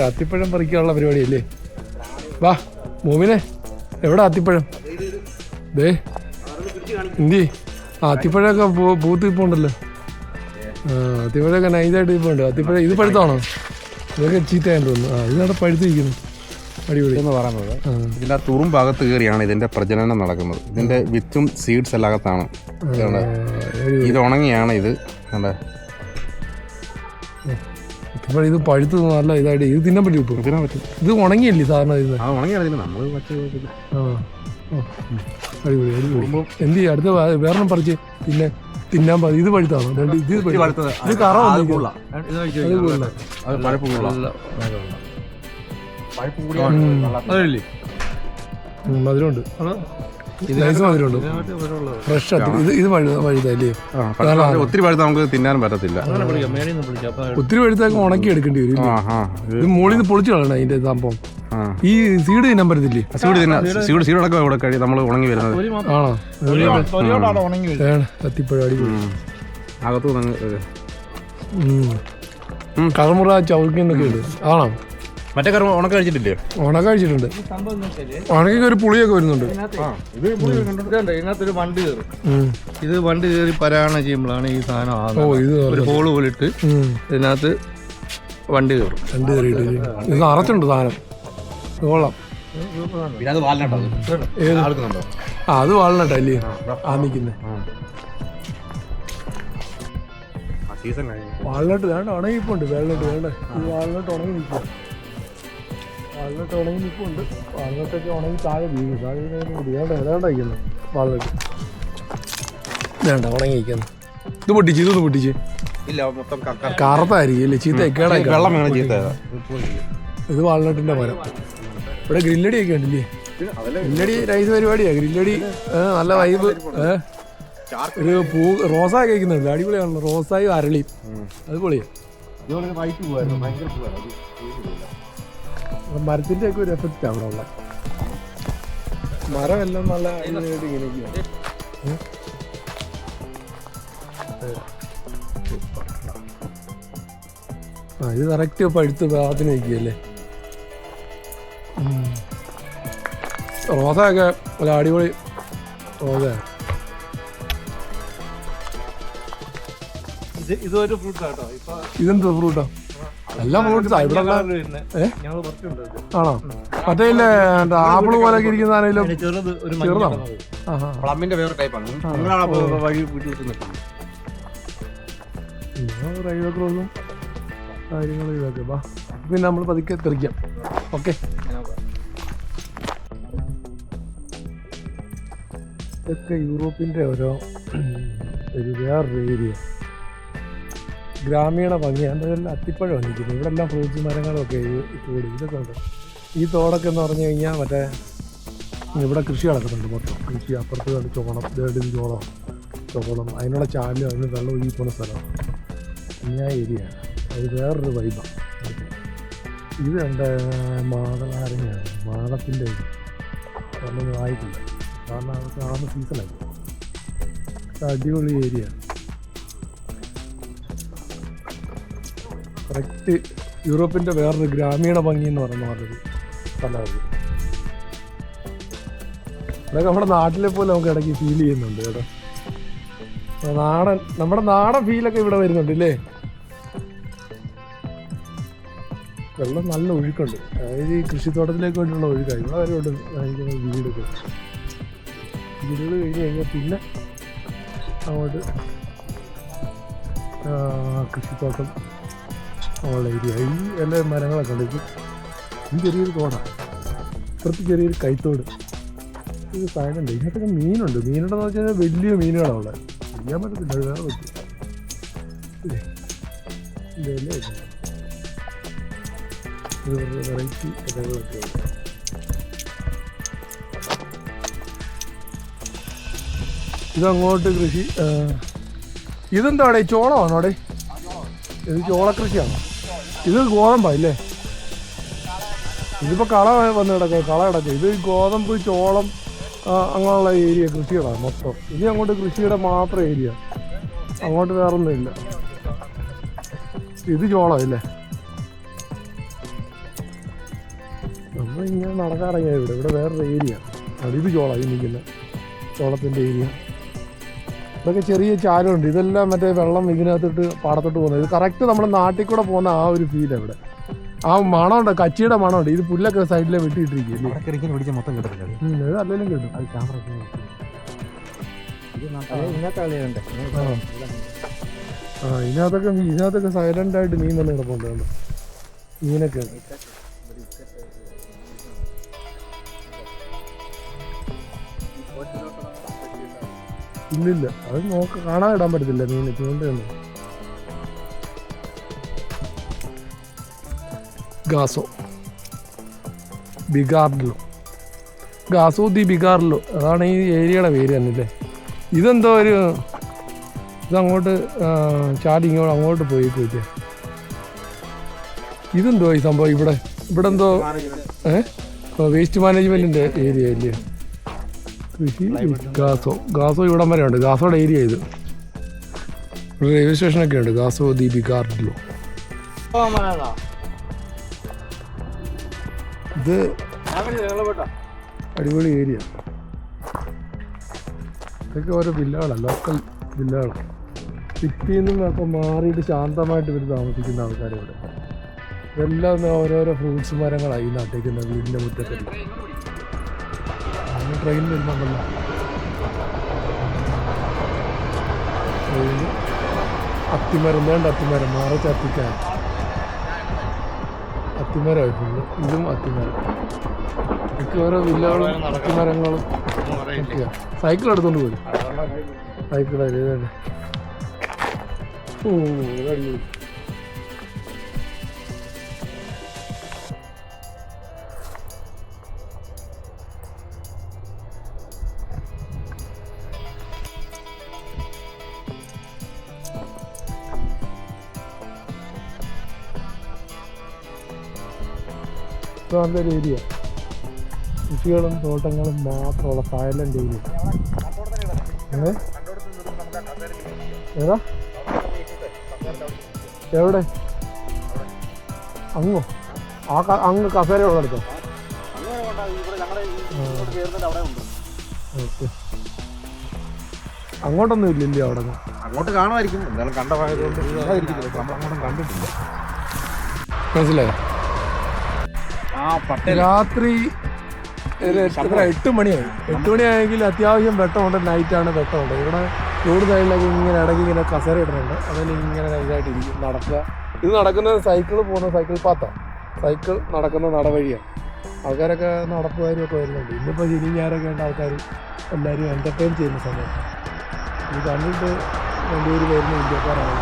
അത്തിപ്പഴം പറിക്കാനുള്ള പരിപാടിയല്ലേ? വാ മോമിനെ, എവിടെ അത്തിപ്പഴം? ദേ എന്തി അത്തിപ്പഴമൊക്കെ പൂത്ത് ഇപ്പോണ്ടല്ലോ. അത്തിപ്പഴമൊക്കെ നൈസായിട്ട് ഇപ്പോണ്ട്. അത്തിപ്പഴം ഇത് പഴുത്താണോ? ഇതൊക്കെ ചീത്തയായിട്ട് തോന്നുന്നു. ഇതിനവിടെ പഴുത്തിരിക്കുന്നു. അടിപൊളി എന്ന് പറയുന്നത്. ഇതിൻ്റെ ആ തുറും ഭാഗത്ത് കയറിയാണ് ഇതിൻ്റെ പ്രജനനം നടക്കുന്നത്. ഇതിൻ്റെ വിത്തും സീഡ്സ് എല്ലാം അകത്താണ്. ഇത് ഉണങ്ങിയാണ് ഇത്. ഇത് പഴുത്ത് നല്ല ഇതായിട്ട് ഇത് തിന്നാൻ പറ്റും. ഇപ്പോൾ തിന്നാൻ പറ്റും. ഇത് ഉണങ്ങിയല്ലേ സാധാരണ നമ്മൾ അടിപൊളി അടിപൊളി. എന്ത് ചെയ്യും? അടുത്ത വേറെ പറിച്ച് പിന്നെ തിന്നാൻ പാതി. ഇത് പഴുത്താണോ? ഇത് കറ മധുരമുണ്ട്. മധുരമുണ്ട്. ഫ്രഷ് ഇത് വഴുതല്ലേ? ഒത്തിരി പഴുത്ത നമുക്ക് തിന്നാനും പറ്റത്തില്ല. ഒത്തിരി പഴുത്തൊക്കെ ഉണക്കി എടുക്കേണ്ടി വരും. ഇത് മുകളിൽ നിന്ന് പൊളിച്ചു കളയണം അതിന്റെ സംഭവം. ഈ സീഡ് തിന്നാൻ പറ്റത്തില്ലേ? സീഡൊക്കെ ഇവിടെ നമ്മൾ ഉണങ്ങി വരുന്നത്. ആണോ? കത്തിപ്പഴം അടിപൊളി. അകത്ത് കറമുറ ചൗക്കുന്നൊക്കെ ഉണ്ട്. ആണോ? മറ്റേ കർമ്മ ഉണക്ക കഴിച്ചിട്ടില്ലേ? ഉണക്ക കഴിച്ചിട്ടുണ്ട്. ഉണക്കൊക്കെ ഒരു പുളിയൊക്കെ വരുന്നുണ്ട്. ഇതിനകത്തൊരു വണ്ട് കയറും. ഇത് വണ്ട് കയറി പരാഗണം ചെയ്യുമ്പോഴാണ് ഈ സാധനം ഒരു ഹോള് പോലിട്ട് ഇതിനകത്ത് വണ്ട് കയറും. വണ്ട് കയറിയിട്ട് ഇത് അറച്ചുണ്ട് സാധനം. കൊള്ളാം. അത് വാൾനട്ടല്ലേ ആ നിൽക്കുന്നത്? വാൾനട്ട് വേണ്ട ഉണങ്ങിപ്പോണ്ട്. വെള്ളട്ട് വേണ്ട. ഇത് വാൾനട്ട് ഉണങ്ങി നിൽക്കുക. വാൾനട്ട് ഉണങ്ങി നിൽപ്പുണ്ട്. വാൾനട്ടൊക്കെ ഉണങ്ങി താഴെ വീഴും. താഴെ വേണ്ട ഏതാണ്ടായിരിക്കുന്നു വാൾനട്ട്. വേണ്ട ഉണങ്ങി നിൽക്കുന്നു. ഇത് പൊട്ടിച്ച് ഇതൊന്ന് പൊട്ടിച്ച്. കറുത്തായിരിക്കും അല്ലേ? ചീത്ത കേടായി. ഇത് വാൾനട്ടിന്റെ മരം. ഇവിടെ ഗ്രില്ലടി ഒക്കെ ഉണ്ടല്ലേ? ഗ്രില്ലടി നൈസ് പരിപാടിയാ. ഗ്രില്ലടി നല്ല വൈബ്. ഒരു പൂ റോസായി കഴിക്കുന്നുണ്ട്. അടിപൊളിയാണല്ലോ. റോസായും അരളിയും അത് പൊളിയാ. മരത്തിന്റെ ഒക്കെ ഒരു എഫക്റ്റ് അവിടെ ഉള്ള മരം എല്ലാം നല്ല ഇങ്ങനെയൊക്കെയാണ്. ഇത് കറക്റ്റ് പഴുത്ത് ഭാഗത്തിന് വയ്ക്കുകയല്ലേ? റോസയൊക്കെ നല്ല അടിപൊളി റോസയാണ്. ഇതെന്താ ഫ്രൂട്ടാ? എല്ലാ ഫ്രൂട്ട്സാ ഇവിടെ? ആണോ? മറ്റേ ആപ്പിള് പോലൊക്കെ ഇരിക്കുന്ന ചെറുതാണോ? റൈവക്രോസും കാര്യങ്ങളും ഇതൊക്കെ. വാ പിന്നെ നമ്മൾ പതുക്കെ തെറിക്കാം. ഓക്കെ. ഇതൊക്കെ യൂറോപ്പിൻ്റെ ഒരു വേറൊരു ഏരിയ. ഗ്രാമീണ ഭംഗിയാണ്. അതെല്ലാം അത്തിപ്പഴമാണ് നിൽക്കുന്നത്. ഇവിടെ എല്ലാം ഫ്രൂട്ട്സ് മരങ്ങളൊക്കെ തോട് ഇതൊക്കെ ഉണ്ട്. ഈ തോടൊക്കെ എന്ന് പറഞ്ഞു കഴിഞ്ഞാൽ മറ്റേ ഇവിടെ കൃഷി നടക്കുന്നുണ്ട്. മൊത്തം കൃഷി. അപ്പുറത്ത് കണ്ട് ചോളം, ഇത് ചോളം അതിനുള്ള ചാലും അതിന് വെള്ളം ഒഴുകി പോകുന്ന സ്ഥലമാണ്. ഇങ്ങനെ ഏരിയയാണ്. അത് വേറൊരു വൈബാണ്. ഇത് എൻ്റെ മാതളാരങ്ങയാണ്. മാതളത്തിൻ്റെ ഒന്നും ആയിട്ടില്ല. കാരണം അത് കാണുന്ന സീസണായി. അടിപൊളി ഏരിയയാണ്. കറക്റ്റ് യൂറോപ്പിൻ്റെ വേറൊരു ഗ്രാമീണ ഭംഗി എന്ന് പറയുന്ന നല്ലൊരു സ്ഥലമായിരുന്നു. ഇതൊക്കെ നമ്മുടെ നാട്ടിലെ പോലെ നമുക്ക് ഇടയ്ക്ക് ഫീൽ ചെയ്യുന്നുണ്ട് കേട്ടോ. നമ്മുടെ നാടൻ ഫീലൊക്കെ ഇവിടെ വരുന്നുണ്ട് ഇല്ലേ? വെള്ളം നല്ല ഒഴുക്കുണ്ട്. അതായത് ഈ കൃഷിത്തോട്ടത്തിലേക്ക് വേണ്ടിയുള്ള ഒഴുക്കാണ്. ഇവിടെ വരെ ഉണ്ട് വീടൊക്കെ. വീടുകൾ കഴിഞ്ഞ് കഴിഞ്ഞാൽ പിന്നെ അങ്ങോട്ട് കൃഷിത്തോട്ടം ഉള്ള ഏരിയ. ഈ എല്ലാ മരങ്ങളൊക്കെ ഉണ്ട്. ഇത് ചെറിയൊരു തോടാണ്. ഇപ്പുറത്ത് ചെറിയൊരു കൈത്തോട്. ഇത് സൈലൻ്റ്. ഇതിനകത്തൊക്കെ മീനുണ്ട്. മീനുണ്ടെന്ന് വെച്ചാൽ വലിയ മീനുകളാണ് ഉള്ളത്. ചെയ്യാൻ പറ്റത്തില്ല, അത് വേറെ പറ്റും. വെറൈറ്റി ഇലകളൊക്കെ ഉണ്ട്. ഇതങ്ങോട്ട് കൃഷി. ഇതെന്താടെ ചോളമാണോ അവിടെ? ഇത് ചോളക്കൃഷിയാണോ? ഇത് ഗോതമ്പാ ഇല്ലേ? ഇതിപ്പോൾ കള വന്ന് കിടക്കുക, കള കിടക്കുക. ഇത് ഗോതമ്പ്, ചോളം അങ്ങനെയുള്ള ഏരിയ കൃഷികളാണ് മൊത്തം. ഇനി അങ്ങോട്ട് കൃഷിയുടെ മാത്രം ഏരിയ, അങ്ങോട്ട് വേറൊന്നുമില്ല. ഇത് ചോളം ഇല്ലേ? നമ്മളിങ്ങനെ നടക്കാറില്ല. ഇവിടെ വേറൊരു ഏരിയ. ഇത് ചോളം, ഈ നിൽക്കുന്ന ചോളത്തിൻ്റെ ഏരിയ. ഇതൊക്കെ ചെറിയ ചാലുണ്ട്. ഇതെല്ലാം മറ്റേ വെള്ളം ഇതിനകത്തിട്ട് പാടത്തോട്ട് പോകുന്നത്. ഇത് കറക്റ്റ് നമ്മുടെ നാട്ടിൽ കൂടെ പോകുന്ന ആ ഒരു ഫീൽ ഇവിടെ. ആ മണമുണ്ട്, കച്ചിയുടെ മണമുണ്ട്. ഇത് പുല്ലൊക്കെ സൈഡിലെ വെട്ടിയിട്ടിരിക്കുകയല്ലേ. ഇത് അല്ലെങ്കിലും കിട്ടും. ഇതിനകത്തൊക്കെ സൈലൻ്റായിട്ട് മീൻ തന്നെ കിടപ്പുണ്ട്. മീനൊക്കെ ഇല്ലില്ല, അത് കാണാൻ ഇടാൻ പറ്റത്തില്ല മീൻ ചൂണ്ടയൊന്നും. ഗാസോ ബിഗാർലോ, ഗാസോ ദി ബിഗാർലോ, അതാണ് ഈ ഏരിയയുടെ പേര് തന്നെയല്ലേ. ഇതെന്തോ ഒരു ഇതങ്ങോട്ട് ചാടി ഇങ്ങോട്ട് അങ്ങോട്ട് പോയിക്കോട്ടെ. ഇതെന്തോ ഈ സംഭവം? ഇവിടെ എന്തോ വേസ്റ്റ് മാനേജ്മെൻറ്റിൻ്റെ ഏരിയ അല്ലേ കൃഷി. ഗാസോ ഇവിടം വരെ ഉണ്ട്. ഗാസോയുടെ ഏരിയ ഇത്. ഇവിടെ റെയിൽവേ സ്റ്റേഷനൊക്കെ ഉണ്ട്. ഗാസോ ദി ബിഗാർലോ. ഇത് അടിപൊളി ഏരിയ. ഇതൊക്കെ ഓരോ വില്ലകളാണ്, ലോക്കൽ വില്ലകളാണ്. സിറ്റിയിൽ നിന്നൊക്കെ മാറിയിട്ട് ശാന്തമായിട്ട് ഇവർ താമസിക്കുന്ന ആൾക്കാരിവിടെ. ഇതെല്ലാം ഓരോരോ ഫ്രൂട്ട്സ് മരങ്ങളായി ഈ നാട്ടിലേക്കുന്ന വീടിൻ്റെ മുറ്റത്തിൽ. അങ്ങനെ ട്രെയിൻ വരുന്നുണ്ടല്ലോ. ട്രെയിന് അത്തിമരം, വേണ്ട അത്തിമരം മറിച്ച് അത്തിക്കാൻ. അത്തിമരമായി ഫുള്ള്. ഇതും അത്തിമരം. ഇതൊക്കെ ഓരോ വില്ലകളും അത്തിമരങ്ങളും ഒക്കെയാണ്. സൈക്കിൾ എടുത്തോണ്ട് പോരും. സൈക്കിളല്ലേ ഇതല്ലേ. ഓ അടിപൊളി. നല്ലൊരു ഏരിയ. കൃഷികളും തോട്ടങ്ങളും മാത്രമുള്ള സൈലൻ്റ് ഏരിയ. ഏതാ? എവിടെ? അങ്ങോ? അങ്ങ് കസേര ഉള്ള എടുത്തോ? ഓക്കെ. അങ്ങോട്ടൊന്നും ഇല്ലല്ലേ അവിടെ? അങ്ങോട്ട് കാണുമായിരിക്കും, എന്തായാലും കണ്ട ഭാഗത്തുകൊണ്ട് നമ്മളങ്ങോട്ടും കണ്ടിട്ടില്ല. മനസ്സിലായോ? രാത്രി 8 മണിയായി. 8 മണിയായെങ്കിൽ അത്യാവശ്യം വെട്ടമുണ്ട്. നൈറ്റാണ്, വെട്ടമുണ്ട്. ഇവിടെ റോഡ് സൈഡിലൊക്കെ ഇങ്ങനെ ഇടയ്ക്ക് ഇങ്ങനെ കസേര ഇടുന്നുണ്ട്. അതിൽ ഇങ്ങനെ ഇതായിട്ട് ഇരിക്കും, നടക്കുക. ഇത് നടക്കുന്നത് സൈക്കിൾ പോകുന്ന സൈക്കിൾ പാത്താണ്. സൈക്കിൾ നടക്കുന്ന നടവഴിയാണ്. ആൾക്കാരൊക്കെ നടപ്പുകാരും ഒക്കെ വരുന്നുണ്ട്. ഇന്നിപ്പോൾ ശനി ഞായറൊക്കെ ഉണ്ട്. ആൾക്കാർ എല്ലാവരും എൻ്റർടൈൻ ചെയ്യുന്ന സമയം. ഇത് കണ്ടിട്ട് രണ്ടുപേര് വരുന്ന ഇന്ത്യക്കാരാണ്.